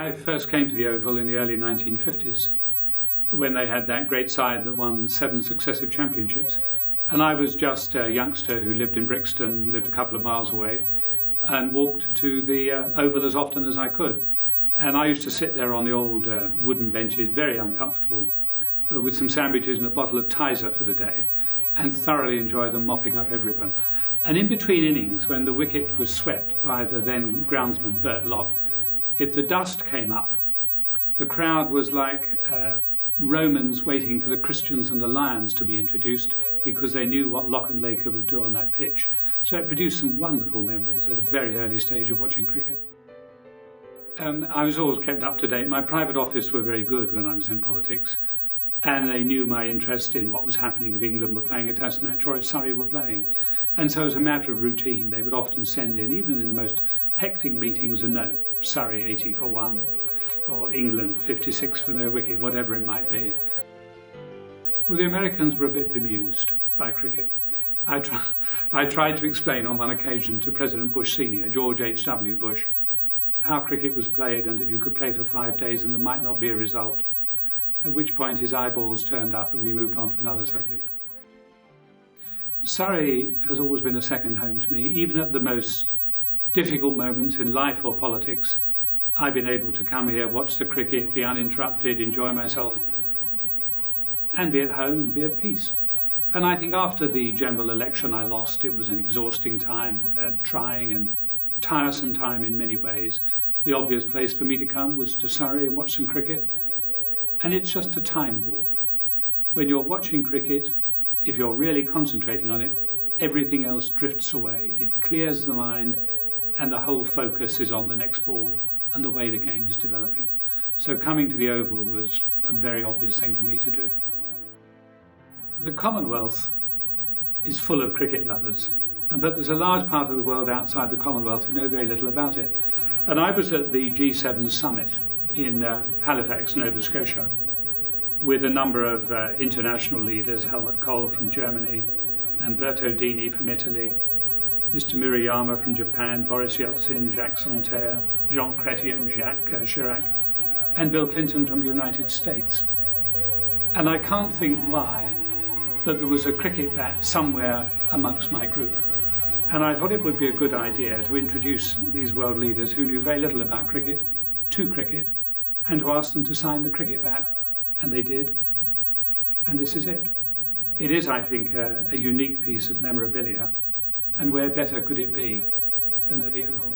I first came to the Oval in the early 1950s, when they had that great side that won 7 successive championships. And I was just a youngster who lived in Brixton, lived a couple of miles away, and walked to the Oval as often as I could. And I used to sit there on the old wooden benches, very uncomfortable, with some sandwiches and a bottle of Tizer for the day, and thoroughly enjoy them mopping up everyone. And in between innings, when the wicket was swept by the then groundsman Bert Locke, if the dust came up, the crowd was like Romans waiting for the Christians and the lions to be introduced, because they knew what Locke and Laker would do on that pitch. So it produced some wonderful memories at a very early stage of watching cricket. I was always kept up to date. My private office were very good when I was in politics, and they knew my interest in what was happening if England were playing a test match or if Surrey were playing. And so as a matter of routine, they would often send in, even in the most hectic meetings, a note: Surrey 80 for 1, or England 56 for no wicket, whatever it might be. Well, the Americans were a bit bemused by cricket. I tried to explain on one occasion to President Bush Sr., George H.W. Bush, how cricket was played and that you could play for 5 days and there might not be a result. At which point his eyeballs turned up and we moved on to another subject. Surrey has always been a second home to me. Even at the most difficult moments in life or politics, I've been able to come here, watch the cricket, be uninterrupted, enjoy myself, and be at home and be at peace. And I think after the general election I lost, it was an exhausting time, a trying and tiresome time in many ways. The obvious place for me to come was to Surrey and watch some cricket. And it's just a time warp. When you're watching cricket, if you're really concentrating on it, everything else drifts away. It clears the mind, and the whole focus is on the next ball and the way the game is developing. So coming to the Oval was a very obvious thing for me to do. The Commonwealth is full of cricket lovers, but there's a large part of the world outside the Commonwealth who know very little about it. And I was at the G7 summit in Halifax, Nova Scotia, with a number of international leaders: Helmut Kohl from Germany, Umberto Dini from Italy, Mr. Murayama from Japan, Boris Yeltsin, Jacques Santerre, Jean Chrétien, Jacques Chirac, and Bill Clinton from the United States. And I can't think why, but there was a cricket bat somewhere amongst my group. And I thought it would be a good idea to introduce these world leaders who knew very little about cricket to cricket, and to ask them to sign the cricket bat. And they did. And this is it. It is, I think, a unique piece of memorabilia. And where better could it be than at the Oval?